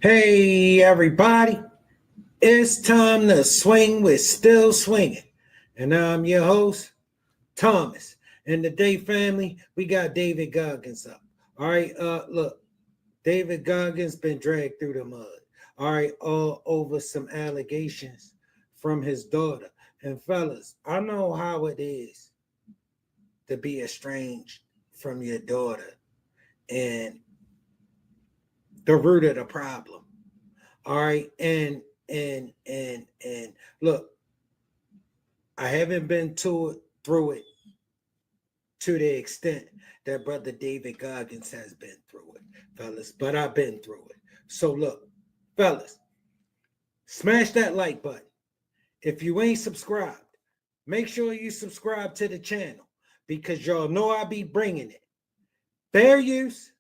Hey everybody, it's time to swing with Still Swinging. And I'm your host, Thomas. And today, family, we got David Goggins up. All right, look, David Goggins been dragged through the mud. All right, all over some allegations from his daughter. And fellas, I know how it is to be estranged from your daughter and the root of the problem. All right, and look, I haven't been through it to the extent that brother David Goggins has been through it, fellas, but I've been through it. So look, fellas, smash that like button. If you ain't subscribed, make sure you subscribe to the channel because y'all know I be bringing it. Fair use,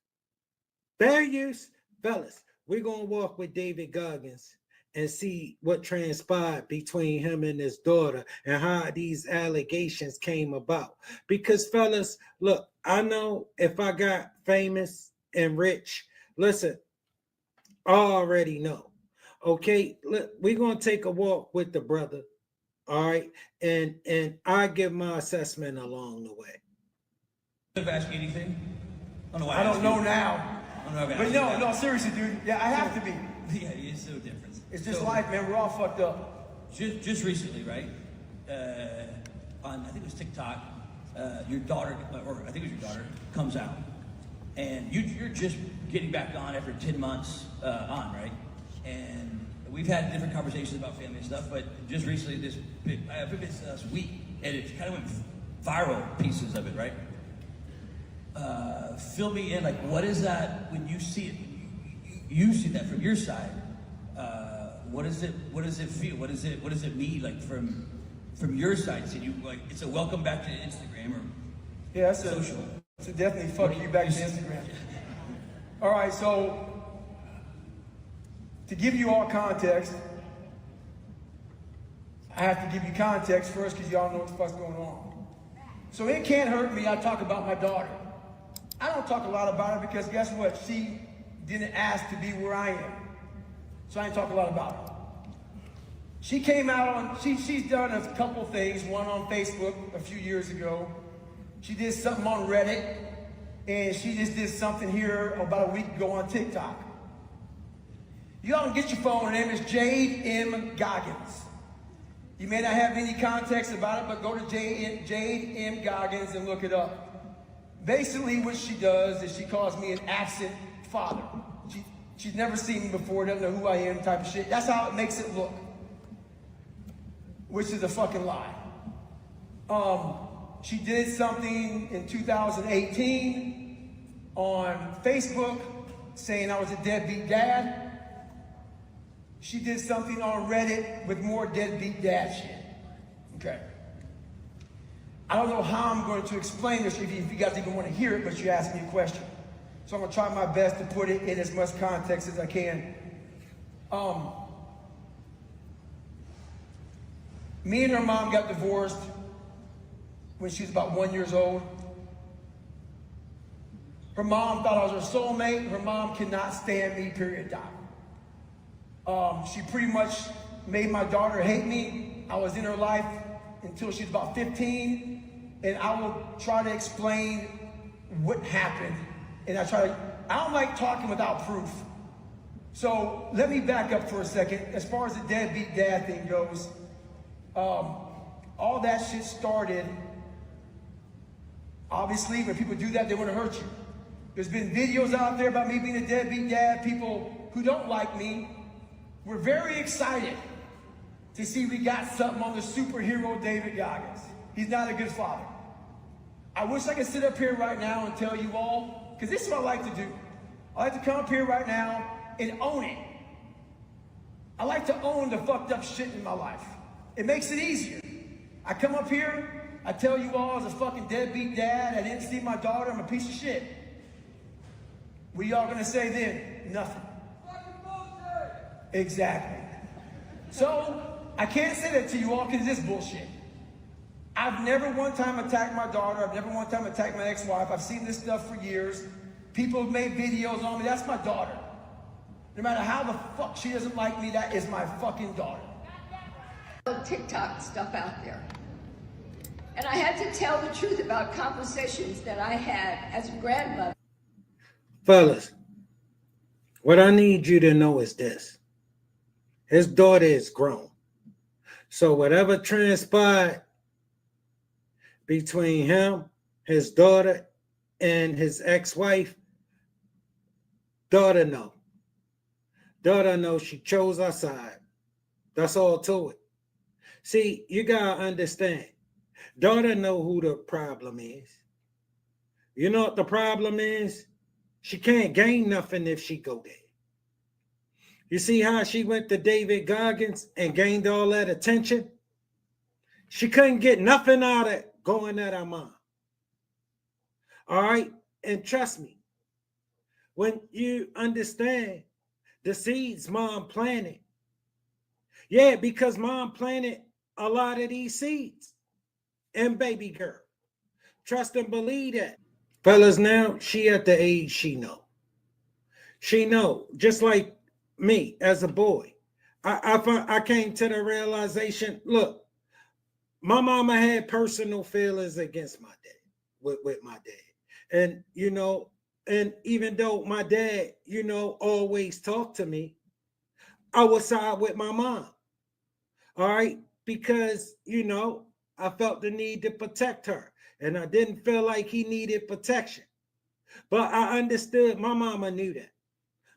fellas. We're going to walk with David Goggins and see what transpired between him and his daughter and how these allegations came about. Because, fellas, look, I know if I got famous and rich, listen, I already know. Okay, look, we're going to take a walk with the brother, all right? And I give my assessment along the way. Ask you anything? I don't know now. But no, seriously, dude. Yeah, I have to be. Yeah, it's so different. It's just life, man. We're all fucked up. Just recently, right? On I think it was TikTok, your daughter, or I think it was your daughter, comes out, and you're just getting back on after 10 months on, right? And we've had different conversations about family and stuff, but just recently, I think it's last week, and it kind of went viral, pieces of it, right? Fill me in, like, what is that when you see it? You see that from your side. What does it feel? What does it mean, like, from your side? So you, like, it's a welcome back to Instagram or yeah, social. It's a definitely fuck you back to Instagram. All right, so to give you all context, I have to give you context first because y'all know what the fuck's going on. So it can't hurt me. I talk about my daughter. I don't talk a lot about her because guess what? She didn't ask to be where I am. So I ain't talk a lot about her. She came out on, she's done a couple things, one on Facebook a few years ago. She did something on Reddit, and she just did something here about a week ago on TikTok. You all can get your phone, her name is Jade M. Goggins. You may not have any context about it, but go to Jade M. Goggins and look it up. Basically, what she does is she calls me an absent father. She's never seen me before, doesn't know who I am, type of shit. That's how it makes it look, which is a fucking lie. She did something in 2018 on Facebook saying I was a deadbeat dad. She did something on Reddit with more deadbeat dad shit. Okay. I don't know how I'm going to explain this if you guys even want to hear it, but you asked me a question. So I'm going to try my best to put it in as much context as I can. Me and her mom got divorced when she was about 1 year old. Her mom thought I was her soulmate. Her mom cannot stand me, period, dot. She pretty much made my daughter hate me. I was in her life until she was about 15. And I will try to explain what happened. And I don't like talking without proof. So let me back up for a second. As far as the deadbeat dad thing goes, all that shit started, obviously, when people do that, they want to hurt you. There's been videos out there about me being a deadbeat dad. People who don't like me were very excited to see we got something on the superhero David Goggins. He's not a good father. I wish I could sit up here right now and tell you all, because this is what I like to do. I like to come up here right now and own it. I like to own the fucked up shit in my life. It makes it easier. I come up here, I tell you all I was a fucking deadbeat dad, I didn't see my daughter, I'm a piece of shit. What are y'all gonna say then? Nothing. Fucking bullshit. Exactly. So, I can't say that to you all because it's bullshit. I've never one time attacked my daughter. I've never one time attacked my ex-wife. I've seen this stuff for years. People have made videos on me. That's my daughter. No matter how the fuck she doesn't like me, that is my fucking daughter. TikTok stuff out there. And I had to tell the truth about conversations that I had as a grandmother. Fellas, what I need you to know is this. His daughter is grown. So whatever transpired between him, his daughter, and his ex-wife, daughter know. Daughter know she chose our side. That's all to it. See, you gotta understand. Daughter know who the problem is. You know what the problem is? She can't gain nothing if she go there. You see how she went to David Goggins and gained all that attention? She couldn't get nothing out of it going at her mom. All right? And trust me, when you understand the seeds mom planted, yeah, because mom planted a lot of these seeds and baby girl. Trust and believe that. Fellas, now she at the age she know. She know, just like me as a boy. I came to the realization, look, my mama had personal feelings against my dad, with my dad. And, you know, and even though my dad, you know, always talked to me, I would side with my mom. All right? Because, you know, I felt the need to protect her. And I didn't feel like he needed protection. But I understood, my mama knew that.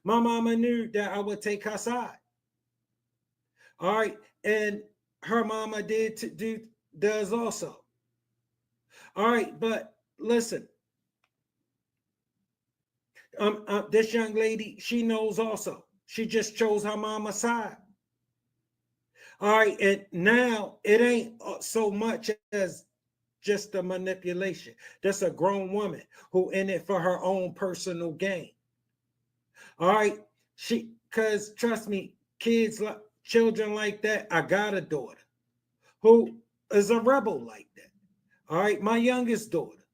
My mama knew that I would take her side. All right. And her mama does also. All right. But listen, this young lady, she knows also. She just chose her mama's side. All right. And now it ain't so much as just a manipulation. That's a grown woman who in it for her own personal gain. All right. Because trust me, children like that, I got a daughter who is a rebel like that. All right. My youngest daughter,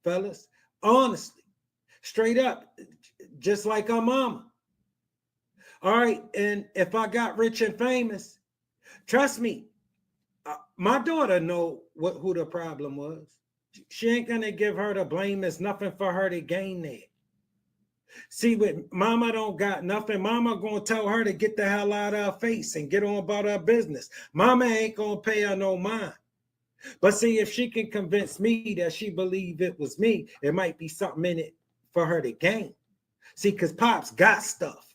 fellas, honestly, straight up, just like her mama. All right. And if I got rich and famous, trust me, my daughter know who the problem was. She ain't going to give her the blame. It's nothing for her to gain there. See, with mama don't got nothing. Mama gonna tell her to get the hell out of her face and get on about her business. Mama ain't gonna pay her no mind. But see, if she can convince me that she believe it was me, it might be something in it for her to gain. See, because Pops got stuff.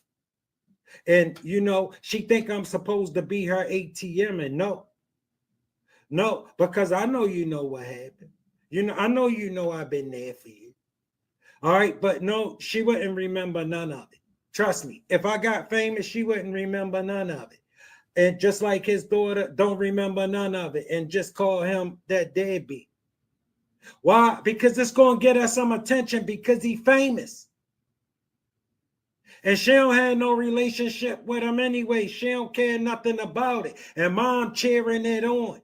And, you know, she think I'm supposed to be her ATM, and no, because I know you know what happened. You know, I know you know I've been there for you. All right, but no, she wouldn't remember none of it. Trust me, if I got famous, she wouldn't remember none of it. And just like his daughter don't remember none of it and just call him that deadbeat. Why? Because it's going to get her some attention because he's famous. And she don't have no relationship with him anyway. She don't care nothing about it. And mom cheering it on.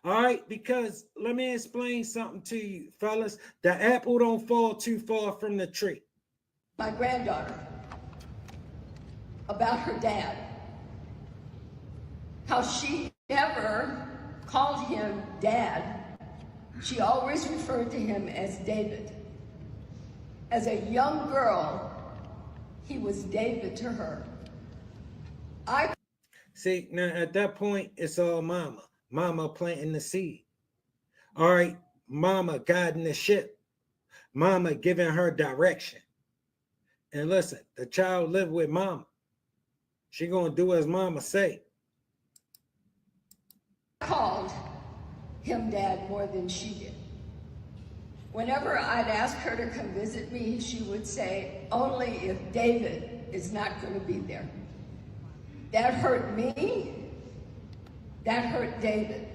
All right, because let me explain something to you, fellas. The apple don't fall too far from the tree. My granddaughter, about her dad, how she never called him dad. She always referred to him as David. As a young girl, he was David to her. See, now at that point, it's all mama. Mama planting the seed. All right, mama guiding the ship. Mama giving her direction. And listen, the child live with mama. She gonna do as mama say. I called him dad more than she did. Whenever I'd ask her to come visit me, she would say, only if David is not going to be there. That hurt me. That hurt David.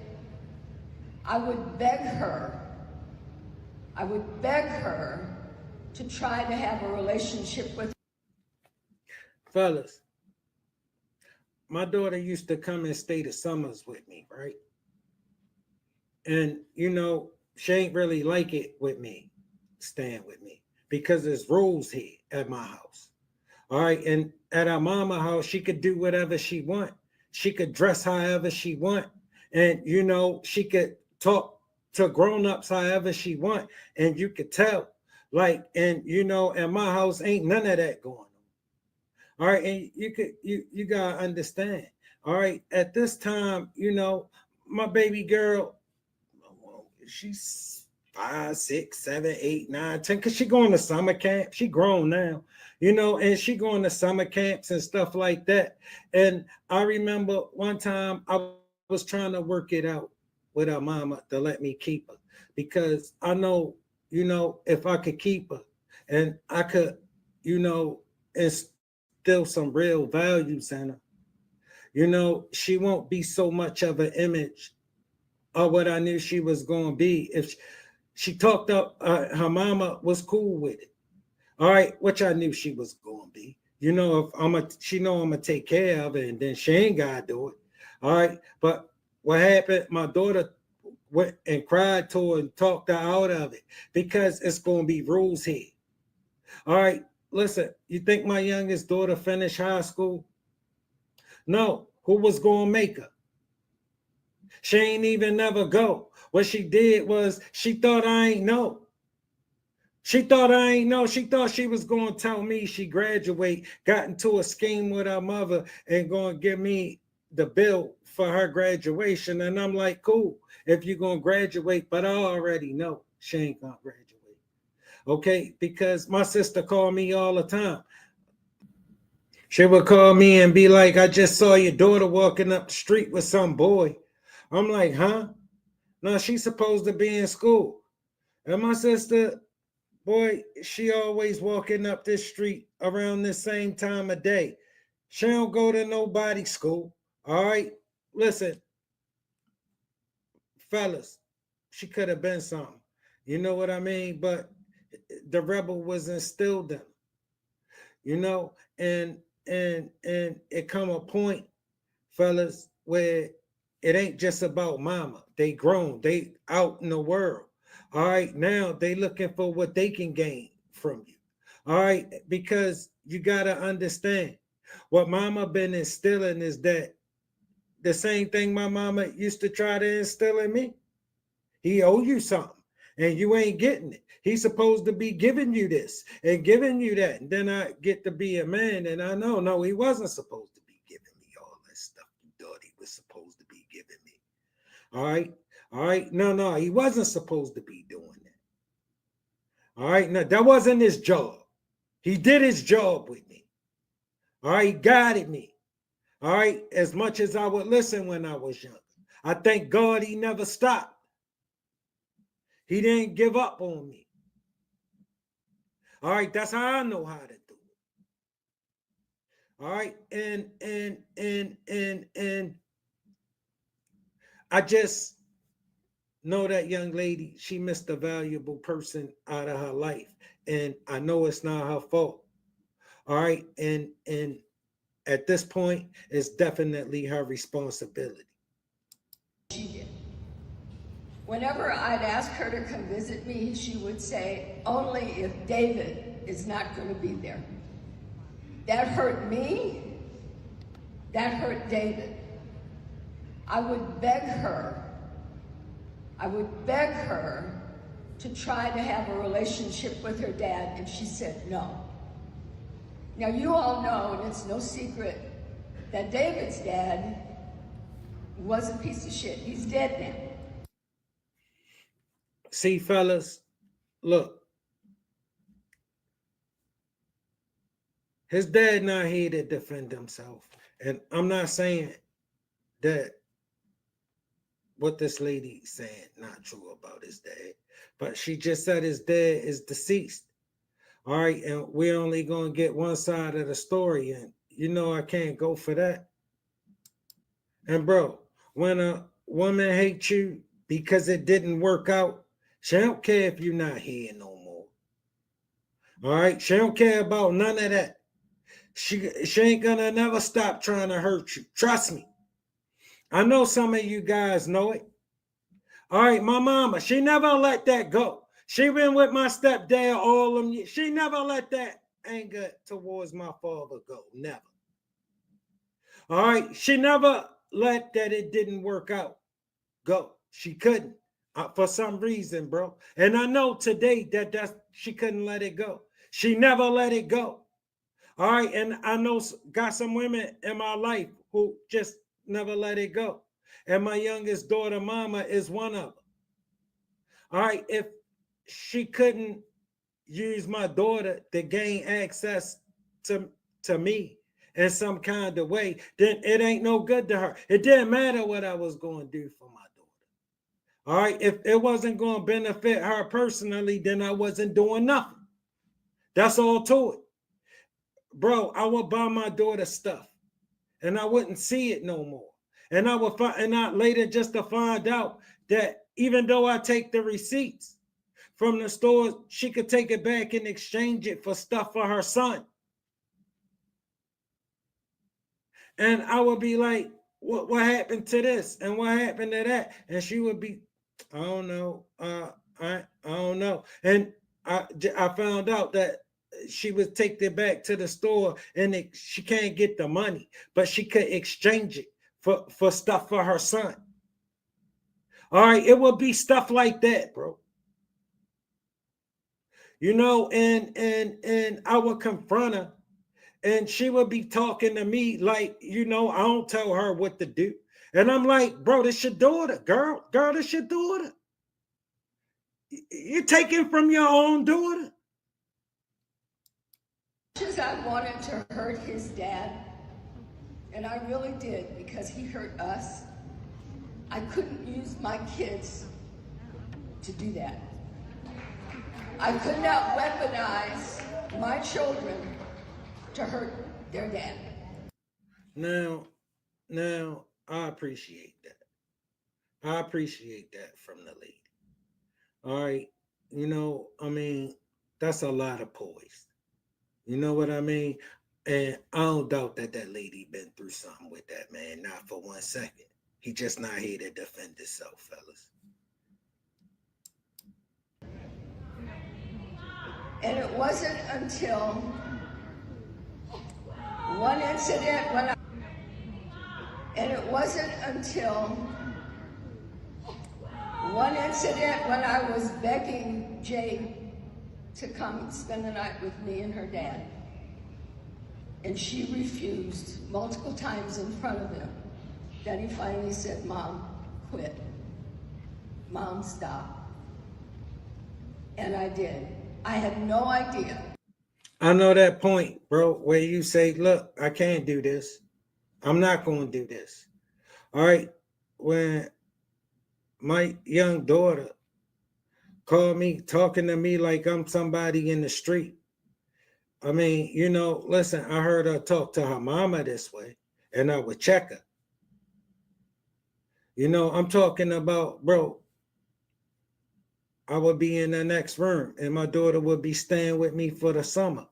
I would beg her to try to have a relationship with. Fellas, my daughter used to come and stay the summers with me, right? And, you know, she ain't really like it with me, staying with me, because there's rules here. at my house. All right. And at our mama house, she could do whatever she want. She could dress however she want. And, she could talk to grown-ups however she want. And you could tell, like, and, at my house, ain't none of that going on. All right. And you got to understand. All right. At this time, my baby girl, she's 5, 6, 7, 8, 9, 10, because she going to summer camp. She grown now, and she going to summer camps and stuff like that. And I remember one time I was trying to work it out with her mama to let me keep her, because I know, if I could keep her and I could, instill some real values in her, she won't be so much of an image of what I knew she was going to be. If she talked up, her mama was cool with it. All right, which I knew she was going to be. If she know I'm going to take care of it, and then she ain't got to do it. All right, but what happened, my daughter went and cried to her and talked her out of it, because it's going to be rules here. All right, listen, you think my youngest daughter finished high school? No. Who was going to make her? She ain't even never go. What she did was she thought I ain't know. She thought she was going to tell me she graduate, got into a scheme with her mother and going to give me the bill for her graduation. And I'm like, cool, if you're going to graduate, but I already know she ain't going to graduate. Okay, because my sister called me all the time. She would call me and be like, I just saw your daughter walking up the street with some boy. I'm like, huh? No, she's supposed to be in school. And my sister, boy, she always walking up this street around this same time of day. She don't go to nobody's school. All right? Listen, fellas, she could have been something. You know what I mean? But the rebel was instilled in her, and it come a point, fellas, where it ain't just about mama. They grown, they out in the world. All right, now they looking for what they can gain from you. All right, because you gotta understand what mama been instilling is that the same thing my mama used to try to instill in me. He owe you something and you ain't getting it. He's supposed to be giving you this and giving you that. And then I get to be a man and I know, no, he wasn't supposed to be giving me all that stuff you thought he was supposed to be giving me. All right. All right. No, he wasn't supposed to be doing that. All right. No, that wasn't his job. He did his job with me. All right. He guided me. All right. As much as I would listen when I was young. I thank God he never stopped. He didn't give up on me. All right, that's how I know how to do it. All right, and I just know that young lady, she missed a valuable person out of her life, and I know it's not her fault. All right, and at this point, it's definitely her responsibility. She did. Whenever I'd ask her to come visit me, she would say, only if David is not going to be there. That hurt me. That hurt David. I would beg her to try to have a relationship with her dad, and she said no. Now you all know, and it's no secret, that David's dad was a piece of shit. He's dead now. See, fellas, look. His dad not here to defend himself. And I'm not saying that what this lady saying not true about his dad. But she just said his dad is deceased. All right, and we're only going to get one side of the story. And you know I can't go for that. And bro, when a woman hates you because it didn't work out, she don't care if you're not here no more. All right? She don't care about none of that. She ain't gonna never stop trying to hurt you. Trust me. I know some of you guys know it. All right, my mama, she never let that go. She been with my stepdad all them years. She never let that anger towards my father go. Never. All right. She never let that it didn't work out go. She couldn't for some reason, bro. And I know today that she couldn't let it go. She never let it go. All right. And I know got some women in my life who just never let it go. And my youngest daughter, Mama, is one of them. All right. If she couldn't use my daughter to gain access to me in some kind of way, then it ain't no good to her. It didn't matter what I was going to do for my daughter. All right. If it wasn't going to benefit her personally, then I wasn't doing nothing. That's all to it. Bro, I would buy my daughter stuff and I wouldn't see it no more. And I would find, and I later just to find out that even though I take the receipts from the store, she could take it back and exchange it for stuff for her son. And I would be like, what happened to this? And what happened to that? And she would be, I don't know. I don't know. And I found out that she would take it back to the store and she can't get the money, but she could exchange it for stuff for her son. All right, it would be stuff like that, bro. You know, and I would confront her and she would be talking to me like, you know, I don't tell her what to do. And I'm like, bro, this your daughter, girl, this your daughter. You're taking from your own daughter. As I wanted to hurt his dad, and I really did because he hurt us, I couldn't use my kids to do that. I could not weaponize my children to hurt their dad. Now, I appreciate that. I appreciate that from the lady. All right. You know, I mean, that's a lot of poise. You know what I mean? And I don't doubt that lady been through something with that man, not for 1 second. He just not here to defend himself, fellas. And it wasn't until one incident when I was begging Jay to come spend the night with me and her dad. And she refused multiple times in front of him. Then he finally said, Mom, quit. Mom, stop. And I did. I had no idea. I know that point, bro, where you say, look, I can't do this. I'm not going to do this. All right. When my young daughter called me, talking to me like I'm somebody in the street. I mean, you know, listen, I heard her talk to her mama this way, and I would check her. You know, I'm talking about, bro, I would be in the next room, and my daughter would be staying with me for the summer.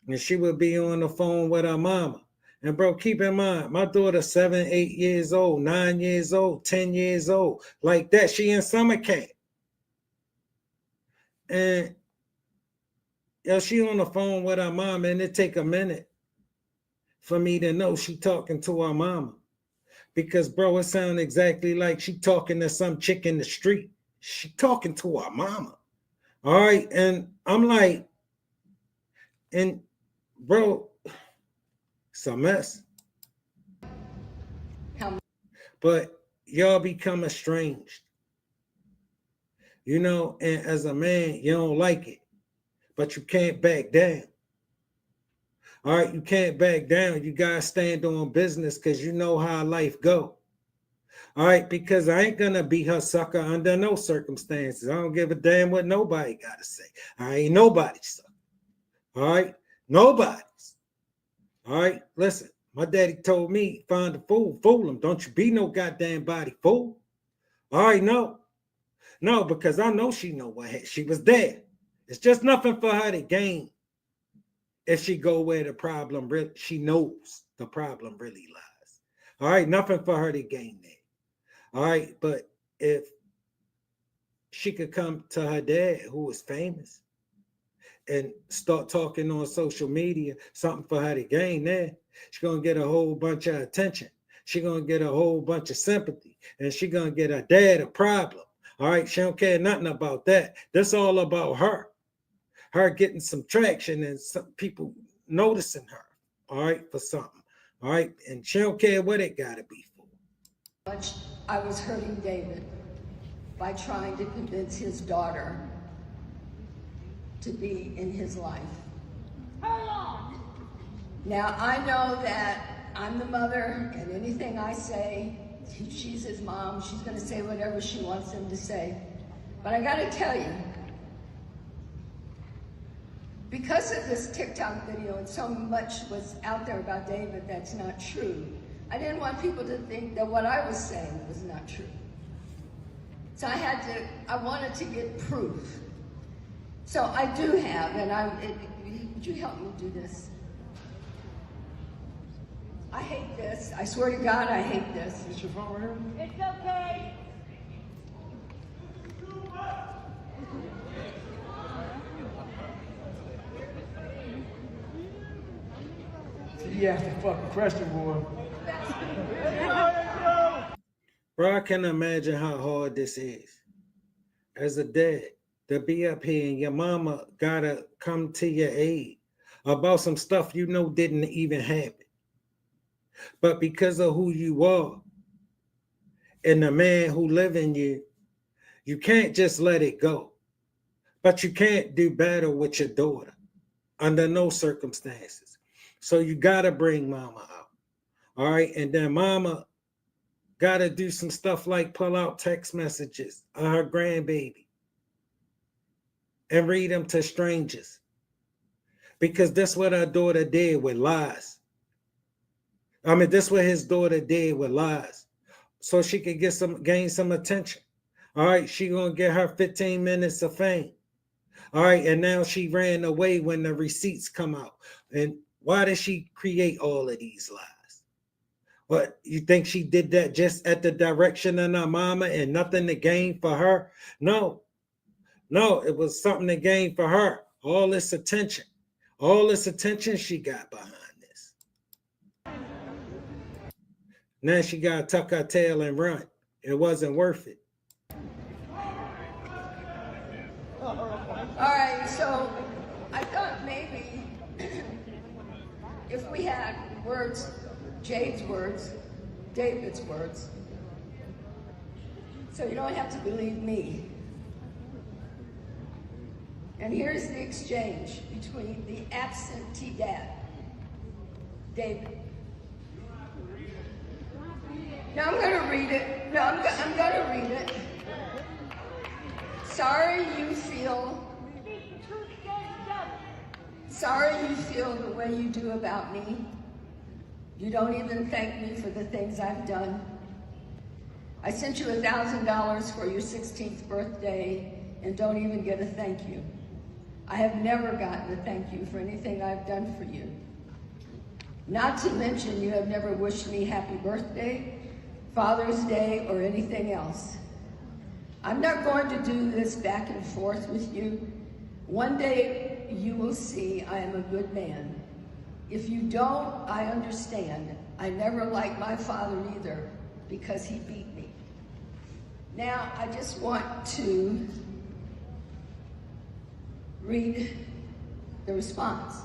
And she would be on the phone with her mama. And bro, keep in mind, my daughter's 7, 8 years old, 9 years old, 10 years old, like that. She in summer camp. And she on the phone with her mama, and it take a minute for me to know she talking to her mama. Because, bro, it sounds exactly like she talking to some chick in the street. She talking to her mama. All right. And I'm like, and bro, it's a mess. But y'all become estranged. You know, and as a man, you don't like it. But you can't back down. All right, you can't back down. You gotta stand on business because you know how life go. All right, because I ain't gonna be her sucker under no circumstances. I don't give a damn what nobody gotta say. I ain't nobody's sucker. All right, nobody's. All right, listen. My daddy told me, find a fool, fool him. Don't you be no goddamn body fool. All right, no, because I know she know what she was there. It's just nothing for her to gain. If she go where the problem really, she knows the problem really lies. All right, nothing for her to gain there. All right, but if she could come to her dad, who was famous, and start talking on social media, something for her to gain there, she's going to get a whole bunch of attention. She's going to get a whole bunch of sympathy, and she's going to get her dad a problem. All right, she don't care nothing about that. That's all about her getting some traction and some people noticing her, all right, for something, all right, and she don't care what it got to be for. Much I was hurting David by trying to convince his daughter to be in his life. Now, I know that I'm the mother, and anything I say, she's his mom, she's going to say whatever she wants him to say. But I got to tell you, because of this TikTok video and so much was out there about David that's not true, I didn't want people to think that what I was saying was not true. So I wanted to get proof. So I do have, would you help me do this? I hate this. I swear to God, I hate this. Is your phone right here? It's okay. He asked a fucking question, boy. Bro, I can imagine how hard this is as a dad to be up here and your mama gotta come to your aid about some stuff you know didn't even happen. But because of who you are and the man who live in you, you can't just let it go. But you can't do battle with your daughter under no circumstances. So you gotta bring mama out. All right. And then mama gotta do some stuff like pull out text messages of her grandbaby and read them to strangers. Because that's what our daughter did with lies. I mean, that's what his daughter did with lies. So she could gain some attention. All right, she gonna get her 15 minutes of fame. All right, and now she ran away when the receipts come out. And why did she create all of these lies? What, you think she did that just at the direction of her mama and nothing to gain for her? No, it was something to gain for her. All this attention she got behind this. Now she got to tuck her tail and run. It wasn't worth it. All right, so I thought maybe if we had words, Jade's words, David's words, so you don't have to believe me. And here's the exchange between the absentee dad, David. Now I'm going to read it. No, I'm going to read it. Sorry you feel the way you do about me. You don't even thank me for the things I've done. I sent you $1,000 for your 16th birthday and don't even get a thank you. I have never gotten a thank you for anything I've done for you. Not to mention you have never wished me happy birthday, Father's Day, or anything else. I'm not going to do this back and forth with you. One day you will see I am a good man. If you don't, I understand. I never liked my father either because he beat me. Now, I just want to read the response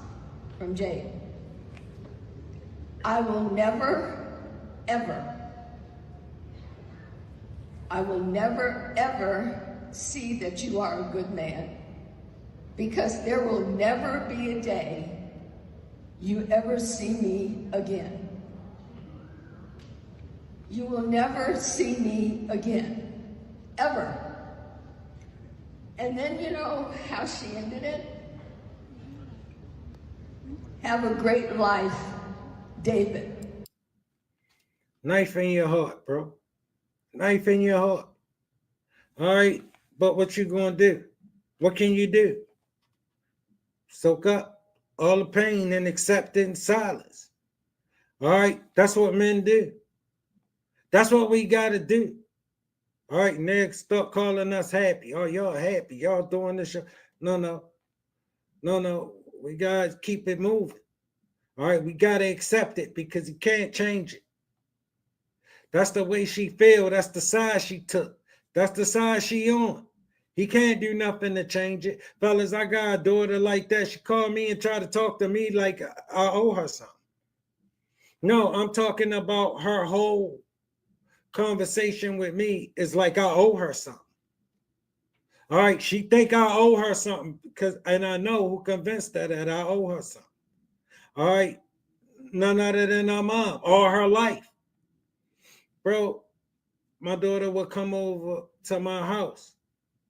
from Jade. I will never, ever see that you are a good man because there will never be a day you ever see me again. You will never see me again, ever. And then you know how she ended it? Have a great life, David. Knife in your heart, bro. Knife in your heart. All right, but what you gonna do? What can you do? Soak up all the pain and accept it in silence. All right, that's what men do. That's what we gotta do. All right, next, start calling us happy. Oh, y'all happy. Y'all doing this show. No. No, we gotta keep it moving. All right, we gotta accept it because he can't change it. That's the way she feel. That's the side she took. That's the side she on. He can't do nothing to change it. Fellas, I got a daughter like that. She called me and tried to talk to me like I owe her something. No, I'm talking about her whole conversation with me is like I owe her something. All right, she think I owe her something because, and I know who convinced her that I owe her something. All right, none other than her mom all her life, bro. My daughter would come over to my house,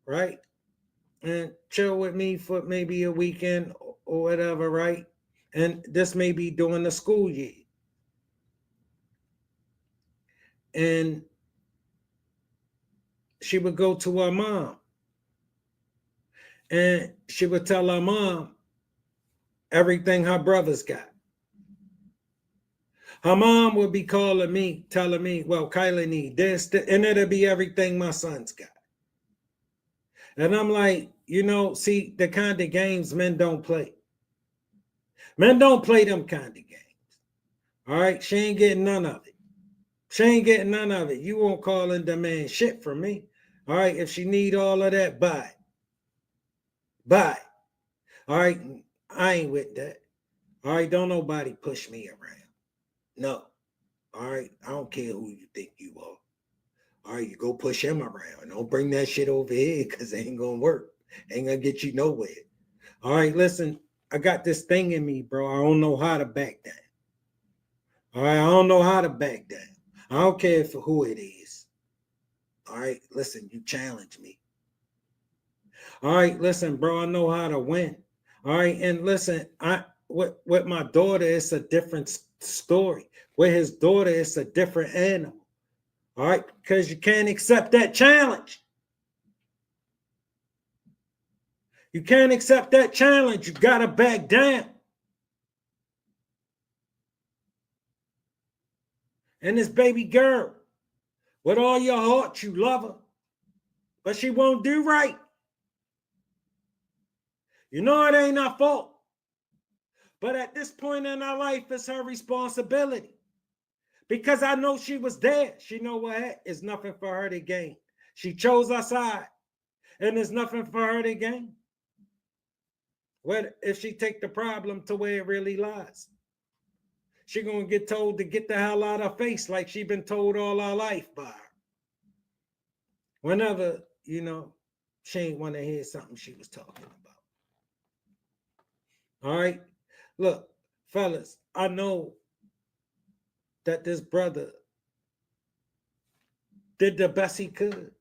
right, and chill with me for maybe a weekend or whatever, right? And this may be during the school year, and she would go to her mom, and she would tell her mom everything her brothers got. Her mom would be calling me, telling me, well, Kylie need this, and it'll be everything my son's got. And I'm like, see, the kind of games men don't play. Men don't play them kind of games. All right, she ain't getting none of it. She ain't getting none of it. You won't call and demand shit from me. All right, if she need all of that, buy it. Buy it. All right, I ain't with that. All right, don't nobody push me around. No. All right, I don't care who you think you are. All right, you go push him around. Don't bring that shit over here because it ain't gonna work. Ain't gonna get you nowhere. All right, listen, I got this thing in me, bro. I don't know how to back down. All right, I don't know how to back down. I don't care for who it is. All right, listen, you challenge me. All right, listen, bro, I know how to win. All right, and listen, with my daughter, it's a different story. With his daughter, it's a different animal. All right, because you can't accept that challenge. You can't accept that challenge. You got to back down. And this baby girl, with all your heart, you love her, but she won't do right. You know it ain't our fault. But at this point in our life, it's her responsibility. Because I know she was there. She know what? It's nothing for her to gain. She chose our side. And there's nothing for her to gain. What if she take the problem to where it really lies? She gonna get told to get the hell out of her face like she been told all her life by her. Whenever, she ain't want to hear something she was talking about. All right? Look, fellas, I know that this brother did the best he could.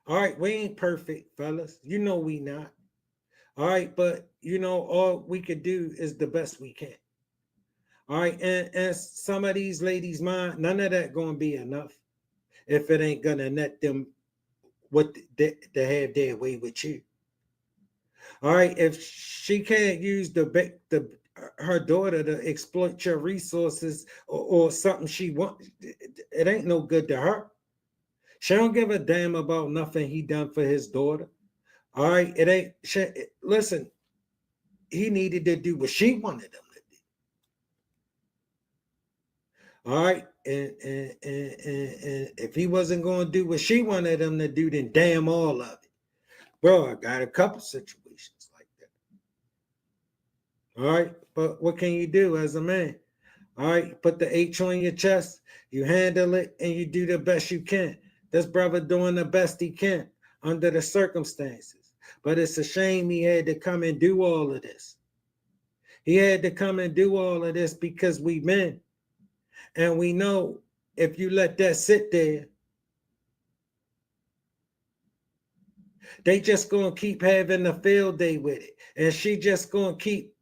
All right, we ain't perfect, fellas. You know we not. All right, but all we could do is the best we can. All right, and some of these ladies' mind, none of that gonna be enough if it ain't gonna net them what to have their way with you. All right, if she can't use her daughter to exploit your resources or something she wants, it ain't no good to her. She don't give a damn about nothing he done for his daughter. All right, it ain't. Listen, he needed to do what she wanted him to do. All right, and if he wasn't going to do what she wanted him to do, then damn all of it. Bro, I got a couple situations like that. All right, but what can you do as a man? All right, put the H on your chest, you handle it, and you do the best you can. This brother doing the best he can under the circumstances. But it's a shame he had to come and do all of this. He had to come and do all of this because we men. And we know if you let that sit there, they just going to keep having a field day with it. And she just going to keep,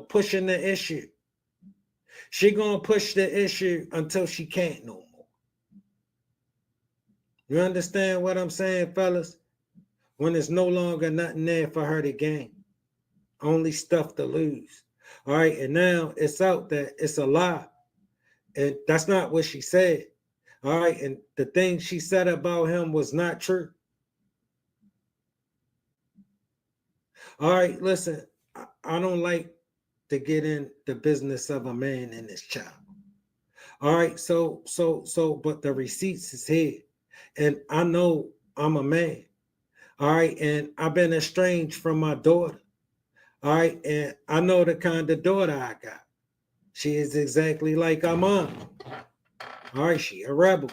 pushing the issue. She going to push the issue until she can't no more. You understand what I'm saying, fellas? When there's no longer nothing there for her to gain. Only stuff to lose. All right, and now it's out that it's a lie. And that's not what she said. All right, and the thing she said about him was not true. All right, listen, I don't like to get in the business of a man and his child. All right, but the receipts is here, and I know I'm a man. All right, and I've been estranged from my daughter. All right, and I know the kind of daughter I got. She is exactly like her mom. All right, she a rebel.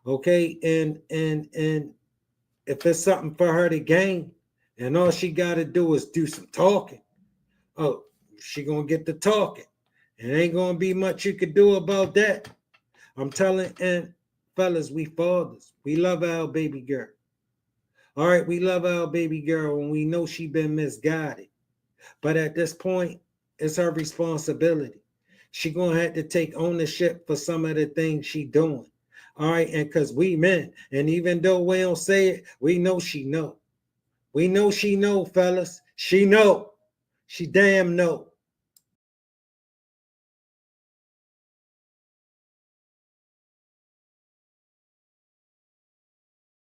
Okay, and if it's something for her to gain, and all she got to do is do some talking, oh, she gonna get to talking. It ain't gonna be much you could do about that. I'm telling, and fellas, we fathers, we love our baby girl. All right, we love our baby girl, and we know she been misguided. But at this point, it's her responsibility. She gonna have to take ownership for some of the things she doing. All right, and because we men, and even though we don't say it, we know she know. We know she know, fellas. She know. She damn know.